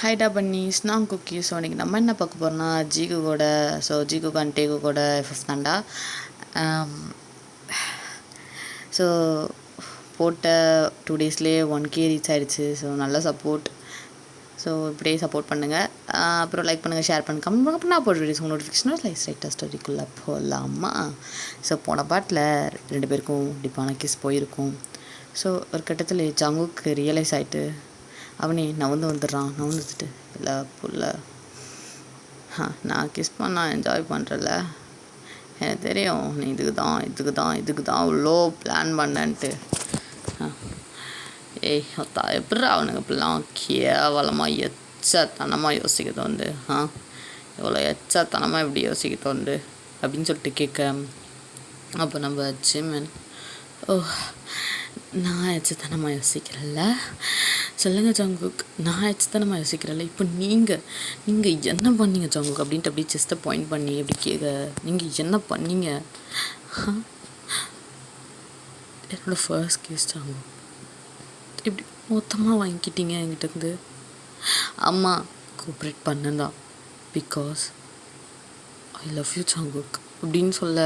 ஹைடா பன்னீஸ் நான் cookie. So இன்றைக்கி நம்ம என்ன பார்க்க போகிறோம்னா ஜீகு கூட. ஸோ ஜீகு அண்ட் டேகு கூட எஃப்எஃப் தாண்டா. ஸோ போட்ட 2 டேஸ்லேயே 1K ரீச் ஆகிடுச்சு. ஸோ நல்ல சப்போர்ட். ஸோ இப்படியே சப்போர்ட் பண்ணுங்கள். அப்புறம் லைக் பண்ணுங்கள், ஷேர் பண்ணுங்கள், கமெண்ட் பண்ணுங்கள். அப்புறம் நான் போட்டு வீடியோஸ் நோட்டிஃபிகேஷன் லைக் ஸ்ட்ரைட்டாக ஸ்டோரிக்குள்ளே போகலாமா? ஸோ போன பாட்டில் 2 பேருக்கும் டிப்பான கிஸ் போயிருக்கும். ஸோ ஒரு கட்டத்தில் ஜங்குக்கு ரியலைஸ் ஆகிட்டு அவனே நவுந்துட்டு இல்லை புள்ள, நான் கிஸ் பண்ண என்ஜாய் பண்ணுறல, எனக்கு தெரியும் நீ இதுக்கு தான் இவ்வளோ பிளான் பண்ணன்ட்டு. ஏய் எப்படா அவனுக்கு இப்படிலாம் கேவலமாக எச்சத்தனமாக யோசிக்க தோண்டு, இவ்வளோ எச்சத்தனமாக எப்படி யோசிக்க தோண்டு அப்படின்னு சொல்லிட்டு கேட்க, அப்போ நம்ம ஜிம்மன், நான் எச்சத்தனமாக யோசிக்கிறல்ல, சொல்லுங்கள் ஜங்குக், நான் எச்சத்தனமாக யோசிக்கிறல்ல, இப்போ நீங்கள் என்ன பண்ணீங்க ஜங்குக் அப்படின்ட்டு அப்படியே செஸ்ட்டை பாயிண்ட் பண்ணி அப்படி கேட்க, நீங்கள் என்ன பண்ணீங்க? என்னோட ஃபர்ஸ்ட் கேஸ் ஜங்குக், இப்படி மொத்தமாக வாங்கிக்கிட்டீங்க என்கிட்டருந்து. அம்மா கோஆப்ரேட் பண்ணதான், because I love you Jungkook அப்படின்னு சொல்ல,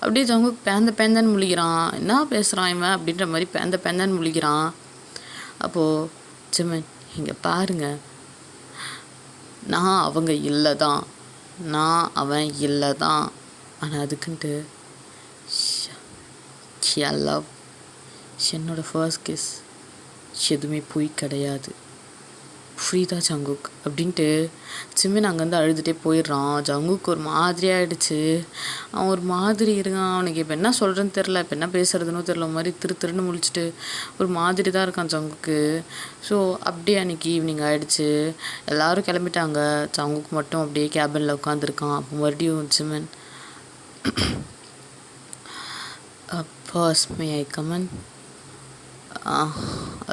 அப்படியே ஜங்குக் பேந்தன்னு முழிக்கிறான். என்ன பேசுகிறான் இவன் அப்படின்ற மாதிரி பேந்தன்னு முழிக்கிறான். அப்போது ஜிம்மன், இங்கே பாருங்க, நான் அவன் இல்லை தான், ஆனால் அதுக்குன்ட்டு லவ், என்னோட ஃபர்ஸ்ட் கிஸ் எதுவுமே பொய் கிடையாது, புரியுதா ஜங்குக் அப்படின்ட்டு ஜிம்மன் அங்கேருந்து அழுதுகிட்டே போயிடுறான். ஜங்குக்கு ஒரு மாதிரி ஆகிடுச்சு. அவன் ஒரு மாதிரி இருக்கான். அவனுக்கு இப்போ என்ன சொல்கிறேன்னு தெரில, இப்போ என்ன பேசுகிறதுன்னு தெரில, மாதிரி திருன்னு முழிச்சிட்டு ஒரு மாதிரி தான் இருக்கான் ஜங்குக்கு. ஸோ அப்படியே அன்றைக்கி ஈவினிங் ஆகிடுச்சு. எல்லோரும் கிளம்பிட்டாங்க. ஜங்குக்கு மட்டும் அப்படியே கேபினில் உட்காந்துருக்கான். அப்போ மறுபடியும் ஜிம்மன், பாஸ் மே ஐ கமன்?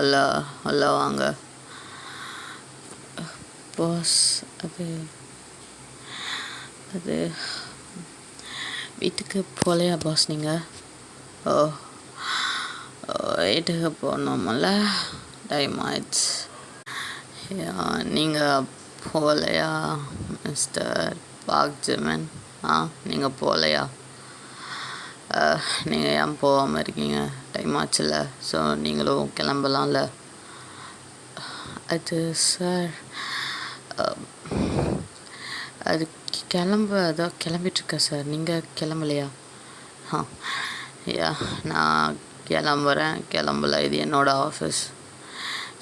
அல்ல வாங்க பாஸ். அது வீட்டுக்கு போகலையா பாஸ் நீங்கள்? வீட்டுக்கு போகணுமில்ல, டைம் ஆயிடுச்சு. நீங்கள் போகலையா மிஸ்டர் பார்க் ஜிம்மன்? நீங்கள் போகலையா? நீங்கள் ஏன் போகாமல் இருக்கீங்க? டைம் ஆச்சுல்ல, ஸோ நீங்களும் கிளம்பலாம்ல. அது சார், அது கிளம்பிட்டுருக்கேன் சார், நீங்கள் கிளம்பலையா? நான் கிளம்பல, இது என்னோடய ஆஃபீஸ்.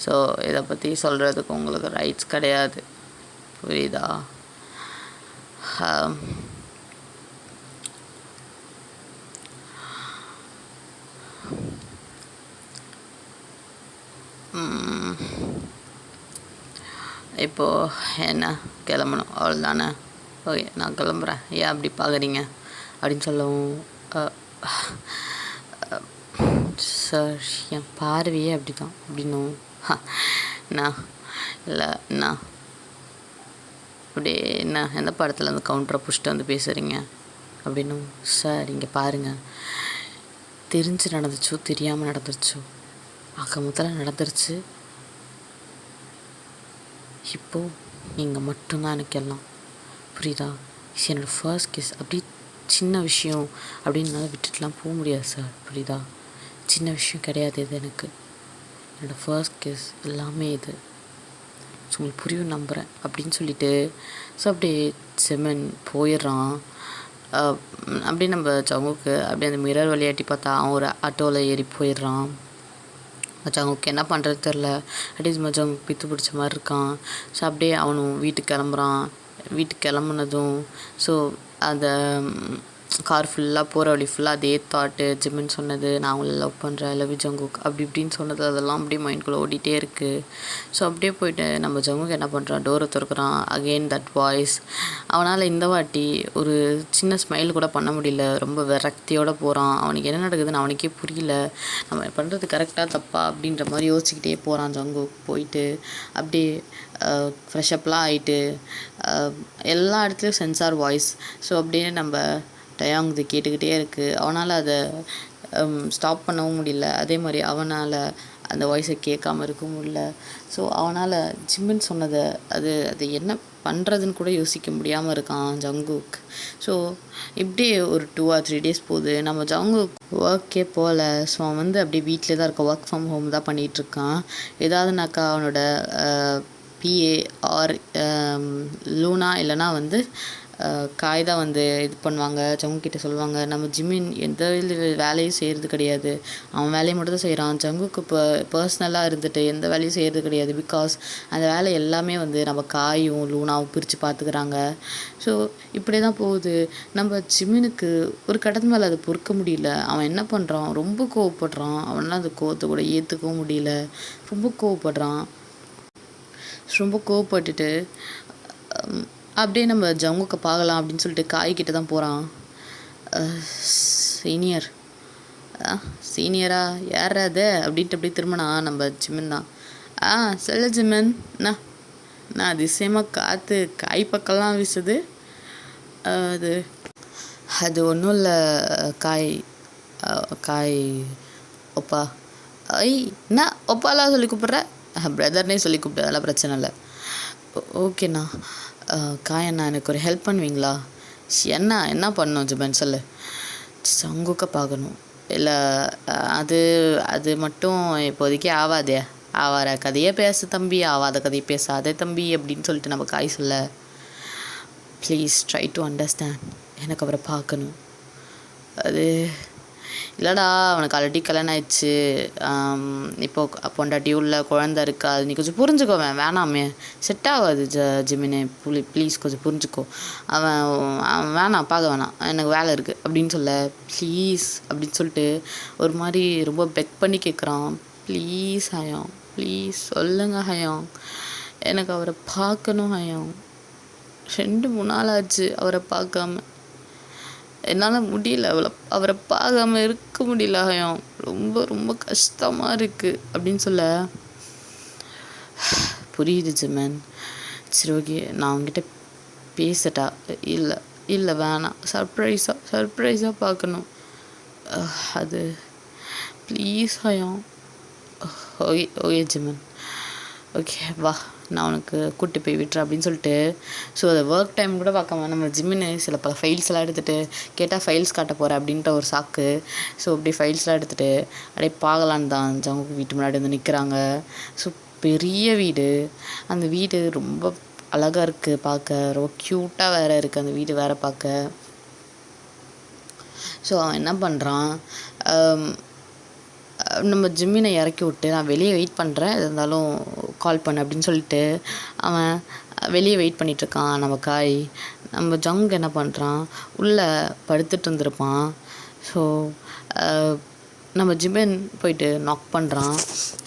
ஸோ இதை பற்றி சொல்கிறதுக்கு உங்களுக்கு ரைட்ஸ் கிடையாது, புரியுதா? இப்போது என்ன கிளம்பணும் அவ்வளோதானே? ஓகே, நான் கிளம்புறேன். ஏன் அப்படி பார்க்குறீங்க அப்படின்னு சொல்லவும், சார் என் பார்வையே அப்படி தான் அப்படின்னும், என்ன அப்படியே என்ன எந்த படத்தில் அந்த கவுண்டரை பிடிச்சிட்டு வந்து பேசுகிறீங்க அப்படின்னும், சார் இங்கே பாருங்கள், தெரிஞ்சு நடந்துச்சோ தெரியாமல் நடந்துருச்சோ, முதல்ல நடந்துருச்சு. இப்போது நீங்கள் மட்டும்தான் எனக்கு எல்லாம், புரியுதா? என்னோடய ஃபர்ஸ்ட் கிஸ் அப்படி சின்ன விஷயம் அப்படின்னால விட்டுட்டுலாம் போக முடியாது சார், புரியுதா? சின்ன விஷயம் கிடையாது இது எனக்கு. என்னோடய ஃபர்ஸ்ட் கிஸ் எல்லாமே இது, உங்களுக்கு புரியும் நம்புகிறேன் அப்படின்னு சொல்லிட்டு ஸோ அப்படியே ஜிம்மன் போயிடுறான். அப்படியே நம்ம ஜங்குக்கு அப்படியே அந்த மிரர் விளையாட்டி பார்த்தா அவன் ஒரு ஆட்டோவில் ஏறி போயிடுறான். மச்சாங்குக்கு என்ன பண்ணுறது தெரில, அட்லீஸ்ட் மச்சாங்குக்கு பித்து பிடிச்ச மாதிரி இருக்கான். ஸோ அப்படியே அவனும் வீட்டுக்கு கிளம்புறான். வீட்டுக்கு கிளம்புனதும் ஸோ அந்த கார் ஃபுல்லாக போகிற வழி ஃபுல்லாக அதே தாட்டு, ஜிம்மன் சொன்னது, நான் அவங்கள லவ் பண்ணுறேன், லவ் ஜங்குக் அப்படி இப்படின்னு சொன்னது, அதெல்லாம் அப்படியே மைண்ட்குள்ளே ஓடிட்டே இருக்குது. ஸோ அப்படியே போயிட்டு நம்ம ஜங்குக் என்ன பண்ணுறான், டோரை திறக்கிறான். Again that voice. அவனால் இந்த வாட்டி ஒரு சின்ன ஸ்மைல் கூட பண்ண முடியல, ரொம்ப விரக்தியோடு போகிறான். அவனுக்கு என்ன நடக்குதுன்னு அவனுக்கே புரியல. நம்ம பண்ணுறது கரெக்டாக தப்பா அப்படின்ற மாதிரி யோசிச்சுக்கிட்டே போகிறான் ஜங்குக். போயிட்டு அப்படியே ஃப்ரெஷ்அப்லாம் ஆகிட்டு எல்லா இடத்துலையும் சென்சார் வாய்ஸ். ஸோ அப்படியே நம்ம டயாங் இது கேட்டுக்கிட்டே இருக்குது. அவனால் அதை ஸ்டாப் பண்ணவும் முடியல. அதே மாதிரி அவனால் அந்த வாய்ஸை கேட்காம இருக்கவும் முடியல. ஸோ அவனால் ஜிம்மின் சொன்னதை அது என்ன பண்ணுறதுன்னு கூட யோசிக்க முடியாமல் இருக்கான் ஜங்குக். ஸோ இப்படியே ஒரு 2 or 3 days போகுது. நம்ம ஜங்குக் ஒர்க்கே போகல. ஸோ அவன் வந்து அப்படியே வீட்டிலே தான் இருக்கான். ஒர்க் ஃப்ரம் ஹோம் தான் பண்ணிகிட்ருக்கான். ஏதாவதுனாக்கா அவனோட பிஏ ஆர் லூனா இல்லைனா வந்து காய் தான் வந்து இது பண்ணுவாங்க. ஜங்குக்கிட்ட சொல்லுவாங்க, நம்ம ஜிம்மின் எந்த வேலையும் செய்கிறது கிடையாது, அவன் வேலையை மட்டும் தான் செய்கிறான். ஜங்குக்கு இப்போ பர்சனலாக இருந்துட்டு எந்த வேலையும் செய்கிறது கிடையாது. பிகாஸ் அந்த வேலை எல்லாமே வந்து நம்ம காயும் லூனாவும் பிரித்து பார்த்துக்கிறாங்க. ஸோ இப்படி தான் போகுது. நம்ம ஜிம்மினுக்கு ஒரு கட்டத்து மேலே அதை பொறுக்க முடியல. அவன் என்ன பண்ணுறான், ரொம்ப கோவப்படுறான். அவனால் அந்த கோவத்தை கூட ஏற்றுக்கவும் முடியல. ரொம்ப கோவப்பட்டுட்டு அப்படியே நம்ம ஜங்குக்கு பார்க்கலாம் அப்படின்னு சொல்லிட்டு காய்கிட்ட தான் போகிறான். சீனியரா யாரா அது அப்படின்ட்டு அப்படியே திரும்பினா நம்ம ஜிம்மன் தான். சொல்ல ஜிம்மன், நான் அதிசயமாக காற்று காய் பக்கம்லாம் வீசுது. அது ஒன்றும் இல்லை காய் ஒப்பா. என்ன ஒப்பாலாம் சொல்லி கூப்பிட்ற? பிரதர்னே சொல்லி கூப்பிட்டு, அதெல்லாம் பிரச்சனை இல்லை. ஓகேண்ணா. காயண்ணா, எனக்கு ஒரு ஹெல்ப் பண்ணுவீங்களா? என்ன பண்ணணும் ஜிம்மன் சொல்லு. ஜங்குக்கை பார்க்கணும். இல்லை அது மட்டும் இப்போதைக்கு ஆவார கதையே பேசு தம்பி, ஆவாத கதையை பேசாதே தம்பி அப்படின்னு சொல்லிட்டு நம்ம காய் சொல்ல. Please try to understand. எனக்கு அவரை பார்க்கணும். அது இல்லைடா, அவனுக்கு ஆல்ரெடி கல்யாணம் ஆயிடுச்சு. இப்போது பொண்டாட்டி உள்ள குழந்த இருக்கா. அது நீ கொஞ்சம் புரிஞ்சுக்கோவேன். வேணாமே, செட் ஆகாது ஜிமினே, ப்ளீஸ் கொஞ்சம் புரிஞ்சுக்கோ. அவன் வேணாம், பார்க்க வேணாம், எனக்கு வேலை இருக்குது அப்படின்னு சொல்ல. ப்ளீஸ் அப்படின்னு சொல்லிட்டு ஒரு மாதிரி ரொம்ப பெக் பண்ணி கேட்குறான். ப்ளீஸ் ஹயம், ப்ளீஸ் சொல்லுங்க ஹயம், எனக்கு அவரை பார்க்கணும் ஹயம். 2-3 நாள் ஆச்சு அவரை பார்க்காம. என்னால் முடியல, அவரை பார்க்காம இருக்க முடியல ஹயம். ரொம்ப ரொம்ப கஷ்டமாக இருக்குது அப்படின்னு சொல்ல. புரியுது ஜிம்மன். சரி ஓகே, நான் அவங்ககிட்ட பேசட்டா? இல்லை வேணாம், சர்ப்ரைஸாக பார்க்கணும். அது ப்ளீஸ் ஹயம். ஓகே ஜிம்மன், ஓகே வா, நான் உனக்கு கூப்பிட்டு போய் விட்டுறேன் அப்படின்னு சொல்லிட்டு. ஸோ அதை ஒர்க் டைம் கூட பார்க்காம நம்ம ஜிம்மின்னு பல ஃபைல்ஸ் எல்லாம் எடுத்துகிட்டு, கேட்டால் ஃபைல்ஸ் காட்ட போகிறேன் அப்படின்ற ஒரு சாக்கு. ஸோ அப்படி ஃபைல்ஸ்லாம் எடுத்துகிட்டு அப்படியே பார்க்கலான்னு தான் ஜங்குக்கு வீட்டு முன்னாடி வந்து நிற்கிறாங்க. ஸோ பெரிய வீடு, அந்த வீடு ரொம்ப அழகாக இருக்குது பார்க்க, ரொம்ப க்யூட்டாக வேறு இருக்குது அந்த வீடு வேறு பார்க்க. ஸோ அவன் என்ன பண்ணுறான், நம்ம ஜிம்மினை இறக்கி விட்டு நான் வெளியே வெயிட் பண்ணுறேன், எது இருந்தாலும் கால் பண்ணு அப்படின்னு சொல்லிட்டு அவன் வெளியே வெயிட் பண்ணிகிட்ருக்கான். நம்ம காய், நம்ம ஜங்க் என்ன பண்ணுறான், உள்ளே படுத்துட்டு இருந்திருப்பான். ஸோ நம்ம ஜிம்மின் போயிட்டு நாக் பண்ணுறான்.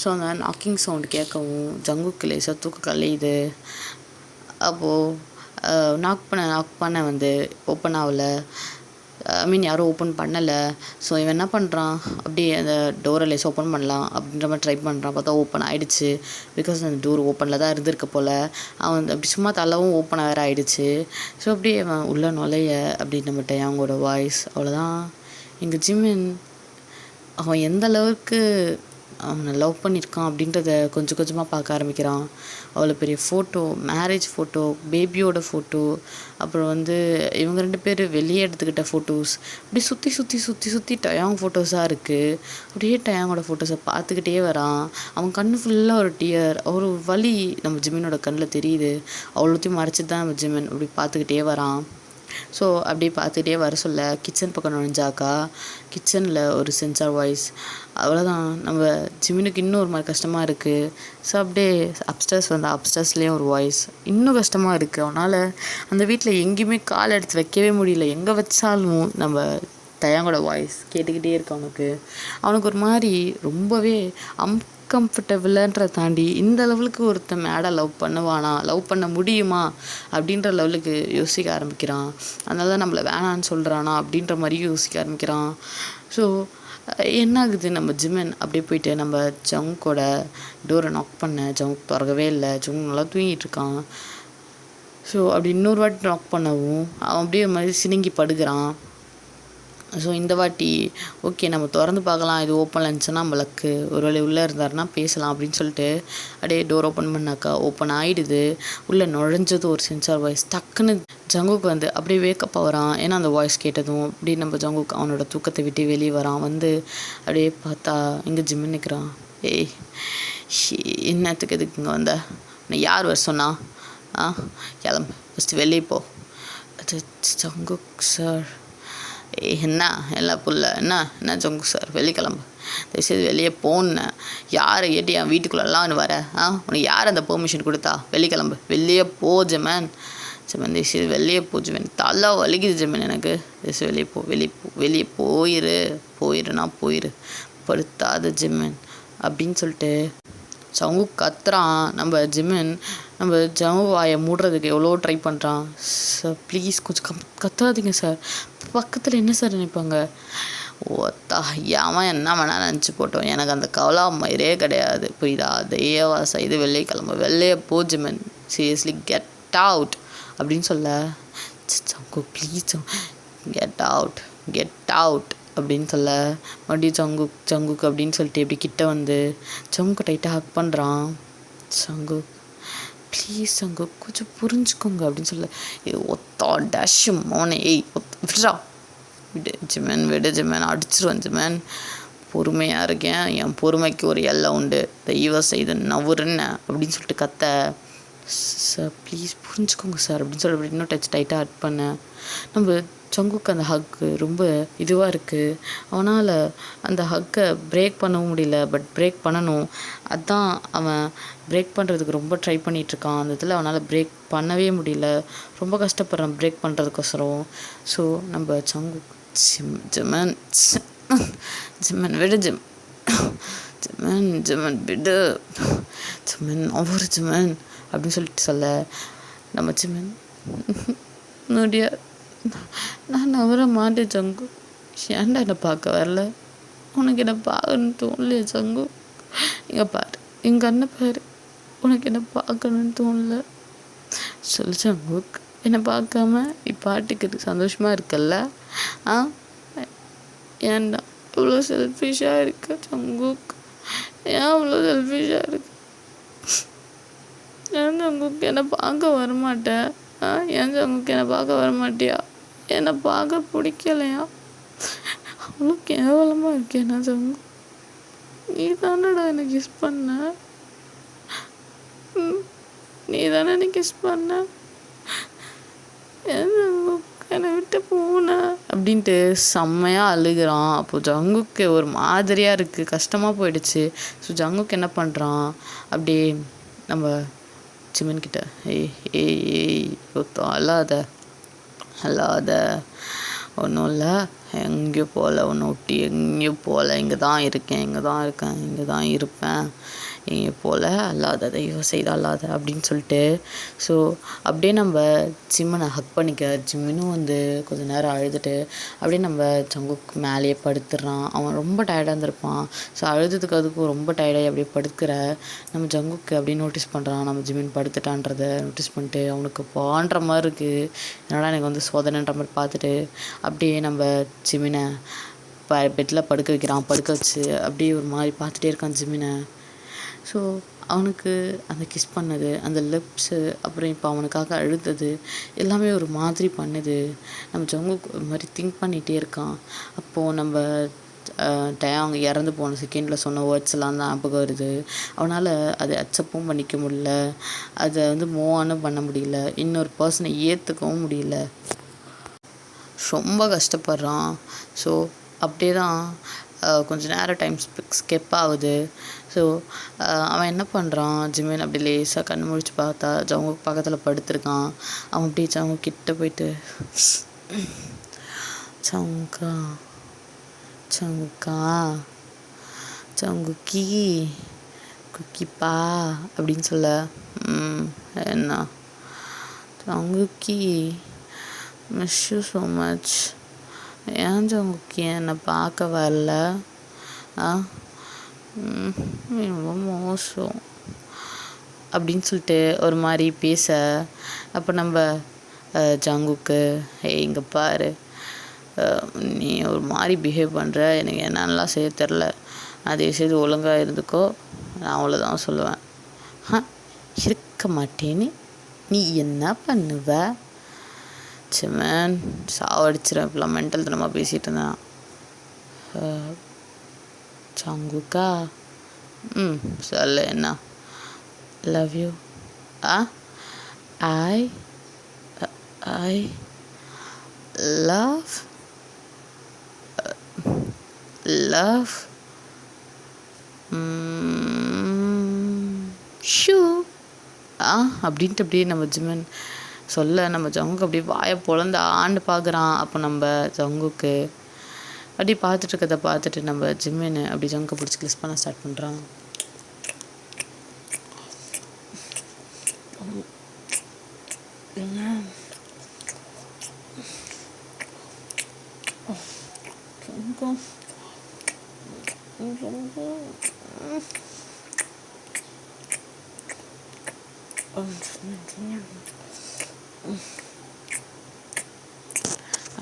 ஸோ அந்த நாக்கிங் சவுண்டு கேட்கவும் ஜங்குக்கு லேசாக தூக்க கலையுது. அப்போது நாக் பண்ண வந்து ஓப்பன் ஆகலை. யாரும் ஓப்பன் பண்ணலை. ஸோ இவன் என்ன பண்ணுறான், அப்படியே அந்த டோரை லேஸ் ஓப்பன் பண்ணலாம் அப்படின்ற மாதிரி ட்ரை பண்ணுறான். பார்த்தா ஓப்பன் ஆகிடுச்சு. பிகாஸ் அந்த டோர் ஓப்பனில் தான் இருந்திருக்க போல். அவன் அப்படி சும்மா தள்ளவும் ஓப்பன் வேறு ஆகிடுச்சு. ஸோ அப்படியே அவன் உள்ளே நுழைய அப்படின்னு நம்மகிட்ட அவங்களோட வாய்ஸ். அவ்வளோதான். எங்கள் ஜிம்மின் அவன் எந்த அளவுக்கு அவனை லவ் பண்ணியிருக்கான் அப்படின்றத கொஞ்சம் கொஞ்சமாக பார்க்க ஆரம்பிக்கிறான். அவ்வளோ பெரிய ஃபோட்டோ, மேரேஜ் ஃபோட்டோ, பேபியோட ஃபோட்டோ, அப்புறம் வந்து இவங்க 2 பேர் வெளியே எடுத்துக்கிட்ட ஃபோட்டோஸ், அப்படி சுற்றி டயாங் ஃபோட்டோஸாக இருக்குது. அப்படியே டயாங்கோட ஃபோட்டோஸை பார்த்துக்கிட்டே வரான். அவன் கண்ணு ஃபுல்லாக ஒரு டியர், ஒரு வலி நம்ம ஜிம்மினோட கண்ணில் தெரியுது. அவ்வளோத்தையும் மறைச்சி தான் நம்ம ஜிம்மின் அப்படி பார்த்துக்கிட்டே வரான். ஸோ அப்படியே பார்த்துக்கிட்டே வர சொல்ல கிச்சன் பக்கம் நுழைஞ்சாக்கா கிச்சனில் ஒரு சென்சார் வாய்ஸ். அவ்வளோதான். நம்ம ஜிம்மினுக்கு இன்னும் ஒரு மாதிரி கஷ்டமாக இருக்குது. ஸோ அப்படியே அப்ஸ்டர்ஸ் அப்ஸ்டர்ஸ்லேயும் ஒரு வாய்ஸ். இன்னும் கஷ்டமாக இருக்குது. அவனால் அந்த வீட்டில் எங்கேயுமே கால் எடுத்து வைக்கவே முடியல. எங்கே வச்சாலும் நம்ம தயாங்கோட வாய்ஸ் கேட்டுக்கிட்டே இருக்கு. அவனுக்கு ஒரு மாதிரி ரொம்பவே கம்ஃபர்டபுள்ன்றதை தாண்டி இந்த லெவலுக்கு ஒருத்தன் மேடை லவ் பண்ணுவானா, லவ் பண்ண முடியுமா அப்படின்ற லெவலுக்கு யோசிக்க ஆரம்பிக்கிறான். அதனால தான் நம்மளை வேணான்னு சொல்கிறானா அப்படின்ற மாதிரியும் யோசிக்க ஆரம்பிக்கிறான். ஸோ என்ன ஆகுது, நம்ம ஜிம்மன் அப்படியே போயிட்டு நம்ம ஜங்கோட டோரை நாக் பண்ண. ஜங்க் திறக்கவே இல்லை. ஜங்க் நல்லா தூங்கிட்டு இருக்கான். ஸோ அப்படி இன்னொரு வாட்டி நாக் பண்ணவும் அவன் அப்படியே ஒரு மாதிரி சினுங்கி படுக்கிறான். ஸோ இந்த வாட்டி ஓகே நம்ம திறந்து பார்க்கலாம், இது ஓப்பனில் இருந்துச்சுன்னா நம்மளுக்கு ஒரு வேளை உள்ளே இருந்தாருன்னா பேசலாம் அப்படின்னு சொல்லிட்டு அப்படியே டோர் ஓப்பன் பண்ணாக்கா ஓப்பன் ஆகிடுது. உள்ளே நுழைஞ்சது ஒரு சென்சார் வாய்ஸ். டக்குன்னு ஜங்குக்கு வந்து அப்படியே வேக்கப் ஆகிறான். ஏன்னா அந்த வாய்ஸ் கேட்டதும் அப்படி நம்ம ஜங்குக்கு அவனோட தூக்கத்தை விட்டு வெளியே வரான். வந்து அப்படியே பார்த்தா இங்கே ஜிம்மு நிற்கிறான். ஏய் என்னத்துக்கு எதுக்கு இங்கே வந்த? உன்னை யார் வர சொன்னா? கிளம்பு, ஃபஸ்ட்டு வெளியே போ. அது ஜங்குக் சார். என்ன எல்லாம் புல்ல என்ன ஜங்கு சார், வெளிக்கிளம்பு, தயவுசெய்து வெளியே போன்னு. யாரை கேட்டு என் வீட்டுக்குள்ளெல்லாம் வர? உனக்கு யார் அந்த பெர்மிஷன் கொடுத்தா? வெளிக்கிளம்பு, வெளியே போ ஜெமன். ஜெமன் தயவுசெய்து வெளியே போ ஜெமன், தலை வலிக்குது ஜெமன் எனக்கு. தயவுசெய்து வெளியே போயிரு போயிரு, படுத்தாத ஜெமன் அப்படின்னு சொல்லிட்டு ஜங்கு கத்துறான். நம்ம ஜிமின் நம்ம ஜங்கு வாயை மூடுறதுக்கு எவ்வளோ ட்ரை பண்ணுறான். சார் ப்ளீஸ் கொஞ்சம் கத்தாதீங்க சார், பக்கத்தில் என்ன சார் நினைப்பாங்க? ஓத்தா அவன் என்ன வேணால் நினச்சி போட்டோம், எனக்கு அந்த கவலா மயிரே கிடையாது, புரியுதா? தெய்வா இது வெளியே கிளம்ப, வெளியே போ ஜிமின், சீரியஸ்லி கெட் அவுட் அப்படின்னு சொல்ல. ஜங்கு ப்ளீஸ் கெட் அவுட் அப்படின்னு சொல்ல. மறுபடியும் ஜங்குக்கு அப்படின்னு சொல்லிட்டு எப்படி கிட்ட வந்து ஜங்குக்கு டைட்டாக ஹக் பண்ணுறான். ஜங்கு ப்ளீஸ் ஜங்கு கொஞ்சம் புரிஞ்சுக்கோங்க அப்படின்னு சொல்ல. ஒத்தா டேஷ் மோனே, விடுறா, விடு ஜிமேன், அடிச்சிருவேன் ஜிமேன், பொறுமையாக இருக்கேன், என் பொறுமைக்கு ஒரு எல்லை உண்டு, தெய்வம் செய்து நவுருன்னு அப்படின்னு சொல்லிட்டு கத்த. சார் ப்ளீஸ் புரிஞ்சுக்கோங்க சார் அப்படின்னு சொல்லி இன்னும் டைட்டாக ஹக் பண்ணேன். நம்ம ஜங்குக்கு அந்த ஹக்கு ரொம்ப இதுவாக இருக்குது. அவனால் அந்த ஹக்கை பிரேக் பண்ணவும் முடியல, பட் பிரேக் பண்ணணும். அதுதான் அவன் பிரேக் பண்ணுறதுக்கு ரொம்ப ட்ரை பண்ணிகிட்ருக்கான். அந்த இதில் அவனால் பிரேக் பண்ணவே முடியல, ரொம்ப கஷ்டப்படுறான் பிரேக் பண்ணுறதுக்கோசரம். ஸோ நம்ம ஜங்கு ஜிமன் விடு ஜிமன் விடு ஜிமன் ஒவ்வொரு ஜிமன் அப்படின்னு சொல்லிட்டு சொல்ல. நம்ம ஜிமன் முடியாது, நான் நவர மாட்டேன் ஜங்கு, ஏன்டா என்னை பார்க்க வரல? உனக்கு என்னை பார்க்கணுன்னு தோணலையே ஜங்கு? இங்கே பாரு, எங்கள் அண்ணன் பாரு, உனக்கு என்னை பார்க்கணுன்னு தோணல? சொல்லு ஜங்குக், என்னை பார்க்காம நீ பாட்டுக்கு சந்தோஷமாக இருக்கல்ல? ஏன்டா இவ்வளோ செல்ஃபிஷாக இருக்க ஜங்குக்? ஏன் அவ்வளோ செல்ஃபிஷாக இருக்கு? ஏன் ஜங்குக் என்னை பார்க்க வரமாட்டேன்? ஏன் ஜங்குக் என்னை பார்க்க வரமாட்டியா? என்னை பார்க்க பிடிக்கலையா? அவ்வளோ கேவலமாக இருக்கேனா ஜங்கு? நீ தானடா என்னை கிஸ் பண்ண, நீ தானே என்னை கிஸ் பண்ண, ஏன் ஜங்கு என்னை விட்டு போன அப்படின்ட்டு செம்மையாக அழுகிறான். அப்போது ஜங்குக்கு ஒரு மாதிரியாக இருக்குது, கஷ்டமாக போயிடுச்சு. ஸோ ஜங்குக்கு என்ன பண்ணுறான், அப்படியே நம்ம ஜிமன்கிட்ட ஏய் அல்லாத ஒன்றும் இல்லை, எங்கேயும் போகல, ஒன்று ஒட்டி எங்கேயும் போகல, இங்கே தான் இருக்கேன், இங்கே தான் இருப்பேன், எங்கே போகல, அல்லாத தெய்வம் செய்த அல்லாத அப்படின்னு சொல்லிட்டு. ஸோ அப்படியே நம்ம ஜிம்மனை ஹக் பண்ணிக்க. ஜிம்மினும் வந்து கொஞ்சம் நேரம் அழுதுட்டு அப்படியே நம்ம ஜங்குக்கு மேலேயே படுத்துடுறான். அவன் ரொம்ப டயர்டாக இருந்திருப்பான். ஸோ அழுதுக்கு அதுக்கும் ரொம்ப டயர்டாகி அப்படியே படுக்கிற நம்ம ஜங்குக்கு அப்படியே நோட்டீஸ் பண்ணுறான். நம்ம ஜிம்மின் படுத்துட்டான்றதை நோட்டீஸ் பண்ணிட்டு அவனுக்கு பான்ற மாதிரி இருக்குது, அதனால் எனக்கு வந்து சோதனைன்ற மாதிரி பார்த்துட்டு அப்படியே நம்ம ஜிம்மினை பெட்டில் படுக்க வைக்கிறான். படுக்க வச்சு அப்படியே ஒரு மாதிரி பார்த்துட்டே இருக்கான் ஜிம்மினை. ஸோ அவனுக்கு அந்த கிஸ் பண்ணது, அந்த லிப்ஸு, அப்புறம் இப்போ அவனுக்காக அழுதது எல்லாமே ஒரு மாதிரி பண்ணுது. நம்ம ஜங்குக்கு ஒரு மாதிரி திங்க் பண்ணிகிட்டே இருக்கான். அப்போது நம்ம அவங்க இறந்து போன செகண்டில் சொன்ன வேர்ட்ஸ் எல்லாம் தான் ஞாபகம் வருது. அவனால் அதை அக்செப்டும் பண்ணிக்க முடியல, அதை வந்து மூவ் ஆனும் பண்ண முடியல, இன்னொரு பர்சனை ஏற்றுக்கவும் முடியல, ரொம்ப கஷ்டப்படுறான். ஸோ அப்படியே தான் கொஞ்சம் நேரம் டைம் ஸ்கிப் ஆகுது. ஸோ அவன் என்ன பண்ணுறான், ஜிமின் அப்படி லேசாக கண்ணு முழிச்சு பார்த்தா ஜங்கு பக்கத்தில் படுத்திருக்கான். அவன் அப்படியே ஜங்கு கிட்ட போயிட்டு ஜங்குக்கி குக்கிப்பா அப்படின்னு சொல்ல. என்ன ஜங்குக்கி, மிஸ் யூ ஸோ மச், ஏன் ஜங்குக்கி என்னை பார்க்க வரல? ரொம்ப மோசம் அப்படின்னு சொல்லிட்டு ஒரு மாதிரி பேச. அப்போ நம்ம ஜங்குக்கு இங்கே பாரு, நீ ஒரு மாதிரி பிஹேவ் பண்ணுற, எனக்கு என்னென்னலாம் செய்ய தெரில, அதே செய்து ஒழுங்காக இருந்துக்கோ, நான் அவ்வளோதான் சொல்லுவேன். இருக்க மாட்டேன்னு நீ என்ன பண்ணுவ? சிமன் சாவடிச்சிடும், இப்பெல்லாம் மென்டல் தனமாக பேசிகிட்டு இருந்தேன். சங்குக்கா சொல்லு என்ன? Love you. I I love love shoe அப்படின்ட்டு அப்படியே நம்ம ஜிமன் சொல்ல, நம்ம ஜங்குக்கு அப்படியே வாயை பொழந்து ஆண்டு பார்க்குறான். அப்போ நம்ம ஜங்குக்கு அப்படி பார்த்துட்டு இருக்கதை பார்த்துட்டு நம்ம ஜிம்மின் அப்படி ஜங்கை பிடிச்சி கிளிஸ் பண்ண ஸ்டார்ட் பண்ணுறான்.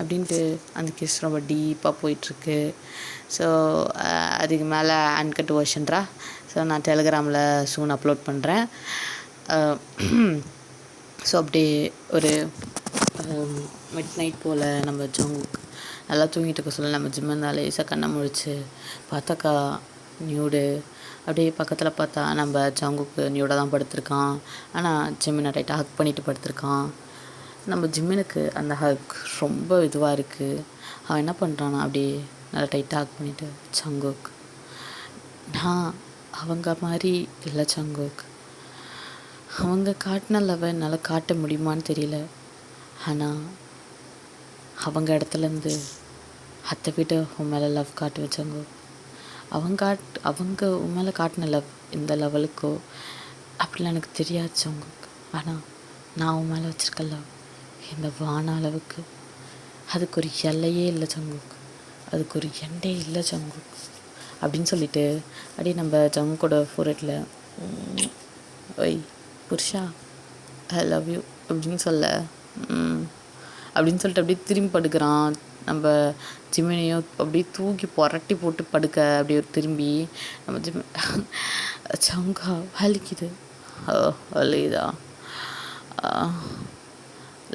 அப்படின்ட்டு அந்த கிஸ் ரொம்ப டீப்பாக போயிட்டுருக்கு. ஸோ அதுக்கு மேலே அன்கட் வெர்ஷன்ரா. ஸோ நான் டெலிகிராமில் சூன் அப்லோட் பண்ணுறேன். ஸோ அப்படியே ஒரு மிட் நைட் போல் நம்ம ஜங்குக் நல்லா தூங்கிட்டு இருக்க சொல்ல, நம்ம ஜிம்மன் லேசாக கண்ணை முழிச்சு பார்த்தாக்கா நியூடு. அப்படியே பக்கத்தில் பார்த்தா நம்ம ஜங்குக்கு நியூடாக தான் படுத்திருக்கான். ஆனால் ஜிம்மினை டைட்டாக ஹக் பண்ணிட்டு படுத்திருக்கான். நம்ம ஜிம்மினுக்கு அந்த ஹக் ரொம்ப இதுவாக இருக்குது. அவன் என்ன பண்ணுறான்னா அப்படியே நல்லா டைட்டாக ஹக் பண்ணிவிட்டு, ஜங்குக் நான் அவங்க மாதிரி இல்லை ஜங்குக், அவங்க காட்டின லவ் என்னால் காட்ட முடியுமான்னு தெரியல, ஆனால் அவங்க இடத்துலேருந்து அதை விட உன் மேலே லவ் காட்டுவேன் ஜங்குக். அவங்க உன் மேலே காட்டின லவ் இந்த லெவலுக்கோ அப்படிலாம் எனக்கு தெரியாது ஜங்குக், ஆனால் நான் உன் மேலே வச்சுருக்க லவ் இந்த வான அளவுக்கு, அதுக்கு ஒரு எல்லையே இல்லை ஜங்குக், அதுக்கு ஒரு எண்டே இல்லை ஜங்குக் அப்படின்னு சொல்லிட்டு அப்படியே நம்ம ஜங்குக்கோட ஃபோரெட்டில் Y Purusha I love you அப்படின்னு சொல்ல அப்படின்னு சொல்லிட்டு அப்படியே திரும்பி படுக்கிறான். நம்ம ஜிமினையும் அப்படியே தூக்கி புரட்டி போட்டு படுக்க அப்படியே ஒரு திரும்பி நம்ம ஜங்கா வலிக்குது, வலிக்குதா,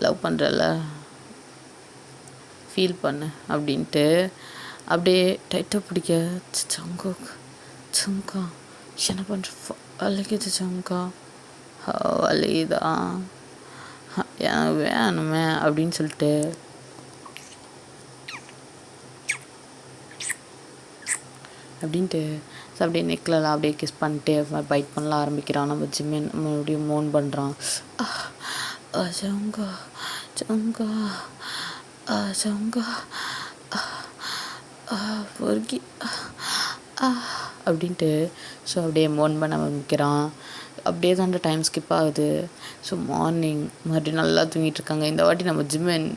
லவ் பண்ணுறல ஃபீல் பண்ணு அப்படின்ட்டு அப்படியே டைட்டாக பிடிக்க, ஜங்கா என்ன பண்ணுற, வலிக்குது ஜங்கா, வலிக்குதா, எனக்கு வேணுமே அப்படின்னு சொல்லிட்டு அப்படின்ட்டு அப்படியே நெக்லலாம் அப்படியே கிஸ் பண்ணிட்டு பைட் பண்ணலாம் ஆரம்பிக்கிறான். நம்ம ஜிம்மின் மறுபடியும் மோன் பண்ணுறான். ஜங்கா ஜங்கா ஜங்கா பொறுக்கி அப்படின்ட்டு ஸோ அப்படியே மோன் பண்ண ஆரம்பிக்கிறான். அப்படியே தான் டைம் ஸ்கிப் ஆகுது. ஸோ மார்னிங் மறுபடியும் நல்லா தூங்கிட்டு இருக்காங்க. இந்த வாட்டி நம்ம ஜிம்மன்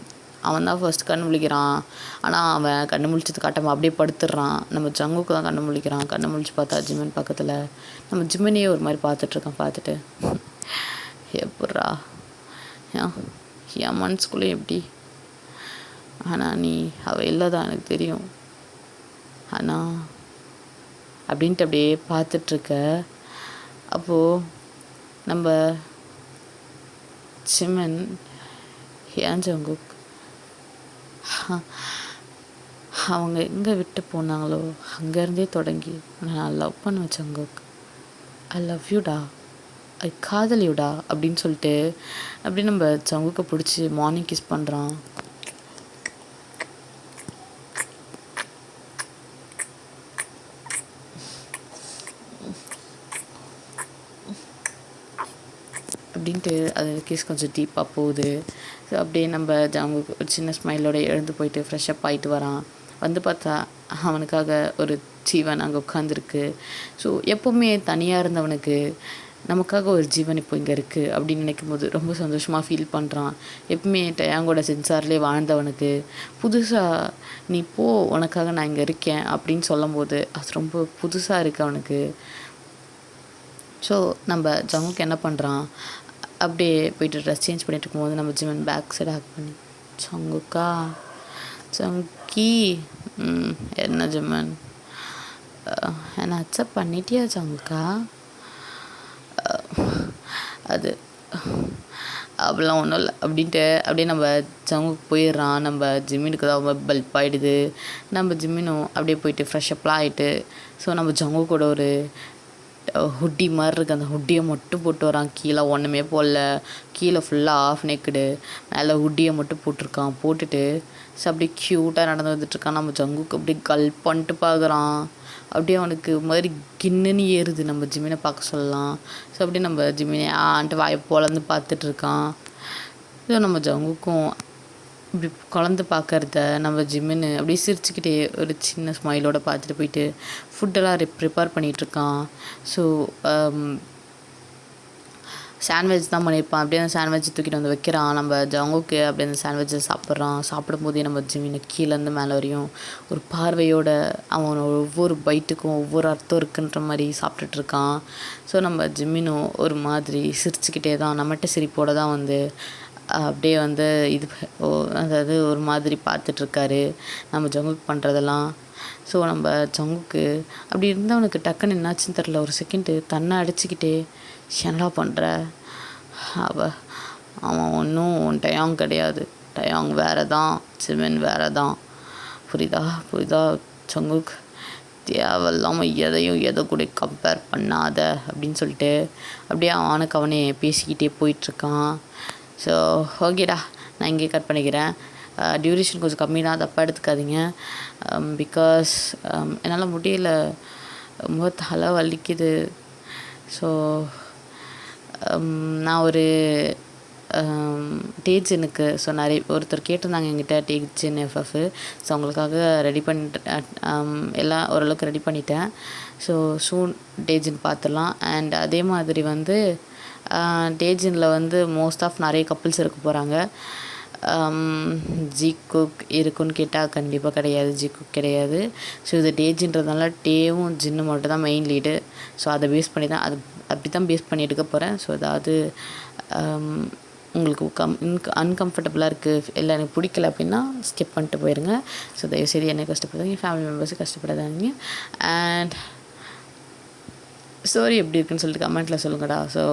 அவன் தான் ஃபர்ஸ்ட் கண்ணு முழிக்கிறான். ஆனால் அவன் கண்ணு முழிச்சது காட்டாமல் அப்படியே படுத்துடுறான். நம்ம ஜங்குக்கு தான் கண்ணு முழிக்கிறான். கண்ணு முழிச்சு பார்த்தா ஜிம்மன் பக்கத்தில் நம்ம ஜிம்மனையே ஒரு மாதிரி பார்த்துட்ருக்கான். பார்த்துட்டு எப்பட்றா என் மனசுக்குள்ளே எப்படி, ஆனால் நீ அவள் இல்லை தான் எனக்கு தெரியும், ஆனால் அப்படின்ட்டு அப்படியே பார்த்துட்ருக்க. அப்போது நம்ம ஜிம்மன் ஏன் ஜங்குக் அவங்க எங்கே விட்டு போனாங்களோ அங்கேருந்தே தொடங்கி நான் லவ் பண்ணுவேன் ஜங்குக், ஐ லவ் யூடா, ஐ காதல் யூடா அப்படின்னு சொல்லிட்டு அப்படி நம்ம ஜங்குக்கை பிடிச்சி மார்னிங் கிஸ் பண்ணுறான். அப்படின்ட்டு அது கிஸ் கொஞ்சம் டீப்பாக போகுது. ஸோ அப்படியே நம்ம ஜங்குக்கு ஒரு சின்ன ஸ்மைலோட எழுந்து போயிட்டு ஃப்ரெஷ்ஷப் ஆகிட்டு வரான். வந்து பார்த்தா அவனுக்காக ஒரு ஜீவன் அங்கே உட்காந்துருக்கு. ஸோ எப்போவுமே தனியாக இருந்தவனுக்கு நமக்காக ஒரு ஜீவன் இப்போ இங்கே இருக்குது அப்படின்னு நினைக்கும் போது ரொம்ப சந்தோஷமாக ஃபீல் பண்ணுறான். எப்பவுமே டயாங்கோட சென்சார்லேயே வாழ்ந்தவனுக்கு புதுசாக நீ போ உனக்காக நான் இங்கே இருக்கேன் அப்படின்னு சொல்லும் போது அது ரொம்ப புதுசாக இருக்குது அவனுக்கு. ஸோ நம்ம ஜங்குக்கு என்ன பண்ணுறான், அப்படியே போய்ட்டு ட்ரெஸ் சேஞ்ச் பண்ணிட்டு இருக்கும்போது நம்ம ஜிம்மன் பேக் சைடு ஹேக் பண்ணி ஜங்குக்கா சங்கி. என்ன ஜிம்மன், என்னை அக்செப்ட் பண்ணிட்டியா சங்கா? அது அப்படிலாம் ஒன்றும் இல்லை அப்படின்ட்டு அப்படியே நம்ம ஜங்குக்கு போயிடுறான். நம்ம ஜிம்மினுக்கு தான் ரொம்ப பல்ப் ஆகிடுது. நம்ம ஜிம்மினும் அப்படியே போயிட்டு ஃப்ரெஷ்அப்லாம் ஆகிட்டு, ஸோ நம்ம ஜங்கு கூட ஒரு ஹுட்டி மாதிரி இருக்குது, அந்த ஹுட்டியை மட்டும் போட்டு வரான். கீழே ஒன்றுமே போடல, கீழே ஃபுல்லாக ஆஃப் நேக்குடு, மேலே ஹுட்டியை மட்டும் போட்டிருக்கான். போட்டுட்டு ஸோ அப்படியே க்யூட்டாக நடந்து வந்துட்டுருக்கான். நம்ம ஜங்குக்கு அப்படியே கல்ப் பண்ணிட்டு பார்க்குறான். அப்படியே அவனுக்கு மாதிரி கின்னுன்னு ஏறுது நம்ம ஜிம்மினை பார்க்க சொல்லலாம். ஸோ அப்படியே நம்ம ஜிம்மினை ஆன்ட்டு வாயை பொலந்து பார்த்துட்ருக்கான். ஸோ நம்ம ஜங்குக்கும் இப்படி குழந்த பார்க்கறத நம்ம ஜிம்மின்னு அப்படியே சிரிச்சுக்கிட்டே ஒரு சின்ன ஸ்மைலோடு பார்த்துட்டு போயிட்டு ஃபுட்டெல்லாம் ப்ரிப்பேர் பண்ணிகிட்ருக்கான். ஸோ சாண்ட்விச் தான் பண்ணியிருப்பான். அப்படியே அந்த சாண்ட்விச் தூக்கிட்டு வந்து வைக்கிறான் நம்ம ஜங்குக்கு. அப்படியே அந்த சாண்ட்விச்சை சாப்பிட்றான். சாப்பிடும்போதே நம்ம ஜிம்மினை கீழேருந்து மேலே வரையும் ஒரு பார்வையோட அவன் ஒவ்வொரு பைட்டுக்கும் ஒவ்வொரு அர்த்தம் இருக்குன்ற மாதிரி சாப்பிட்டுட்ருக்கான். ஸோ நம்ம ஜிம்மினும் ஒரு மாதிரி சிரிச்சுக்கிட்டே தான், நம்மகிட்ட சிரிப்போடு தான் வந்து அப்படியே வந்து அதாவது ஒரு மாதிரி பார்த்துட்ருக்காரு நம்ம ஜங்குக்கு பண்ணுறதெல்லாம். ஸோ நம்ம ஜங்குக்கு அப்படி இருந்தால் அவனுக்கு டக்குன்னு என்னாச்சுன்னு தெரில. ஒரு செகண்டு தன்னை அடிச்சுக்கிட்டே, என்னடா பண்ணுற? அவன் ஒன்றும் டயாங் கிடையாது, டயாங் வேறு தான், ஜிமின் வேறு தான். புரியுதா ஜங்குக்? தேவையில்லாமல் எதையும் எதை கூட கம்பேர் பண்ணாத அப்படின்னு சொல்லிட்டு அப்படியே அவனே பேசிக்கிட்டே போயிட்டுருக்கான். ஸோ ஓகேடா, நான் இங்கே கட் பண்ணிக்கிறேன். டியூரேஷன் கொஞ்சம் கம்மி தான், தப்பாக எடுத்துக்காதீங்க. பிகாஸ் என்னால் முடியல, ரொம்ப தலை வலிக்குது. ஸோ நான் ஒரு டேஜினுக்கு ஸோ ஒருத்தர் கேட்டிருந்தாங்க என்கிட்ட டேஜின் எஃப்எஃப். ஸோ அவங்களுக்காக ரெடி பண்ணிட்டு எல்லாம் ஓரளவுக்கு ரெடி பண்ணிட்டேன். ஸோ சூன் டேஜின் பார்த்துடலாம். அண்ட் அதே மாதிரி வந்து டேஜினில் வந்து மோஸ்ட் ஆஃப் நிறைய கப்புள்ஸ் இருக்க போகிறாங்க. ஜிக்குக் இருக்குன்னு கேட்டால் கண்டிப்பாக கிடையாது, ஜிக்குக் கிடையாது. ஸோ இது டேஜின்றதுனால டேவும் ஜின்னு மட்டும் தான் மெயின் லீடு. ஸோ அதை பேஸ் பண்ணி தான் அப்படி தான் பேஸ் பண்ணி எடுக்க போகிறேன். ஸோ அதாவது உங்களுக்கு அன்கம்ஃபர்டபுளாக இருக்குது, இல்லை எனக்கு பிடிக்கல அப்படின்னா ஸ்கிப் பண்ணிட்டு போயிடுங்க. ஸோ தயவுசெய்து என்னை கஷ்டப்படாதீங்க, ஃபேமிலி மெம்பர்ஸுக்கு கஷ்டப்படாதீங்க. அண்ட் ஸ்டோரி எப்படி இருக்குன்னு சொல்லிட்டு கமெண்ட்டில் சொல்லுங்கடா. ஸோ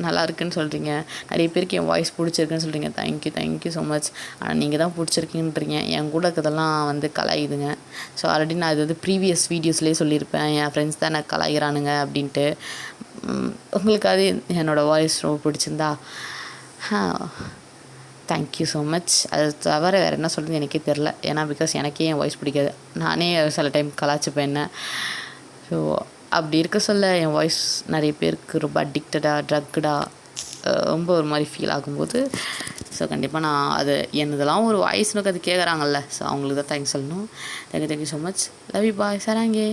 நல்லா இருக்குன்னு சொல்கிறீங்க, நிறைய பேருக்கு என் வாய்ஸ் பிடிச்சிருக்குன்னு சொல்கிறீங்க. Thank you so much. ஆனால் நீங்கள் தான் பிடிச்சிருக்கீன்றீங்க, என் கூட இருக்கிறதெல்லாம் வந்து கலாயுதுங்க. ஸோ ஆல்ரெடி நான் இது வந்து ப்ரீவியஸ் வீடியோஸ்லேயே சொல்லியிருப்பேன், என் ஃப்ரெண்ட்ஸ் தான் எனக்கு கலாயிறானுங்க அப்படின்ட்டு. உங்களுக்கு அது என்னோடய வாய்ஸ் ரொம்ப பிடிச்சிருந்தா தேங்க்யூ ஸோ மச். அது தவிர வேறு என்ன சொல்கிறது எனக்கே தெரில. ஏன்னா பிகாஸ் எனக்கே என் வாய்ஸ் பிடிக்காது, நானே சில டைம் கலாச்சிப்பேன் என்ன. ஸோ அப்படி இருக்க சொல்ல என் வாய்ஸ் நிறைய பேருக்கு ரொம்ப அடிக்டடாக ட்ரக்குடாக ரொம்ப ஒரு மாதிரி ஃபீல் ஆகும்போது ஸோ கண்டிப்பாக நான் அது என்னதெல்லாம் ஒரு வாய்ஸ்னுக்கு அது கேட்குறாங்கல்ல, ஸோ அவங்களுக்கு தான் தேங்க்ஸ் சொல்லணும். Thank you so much. Love you, bye, சராங்கே.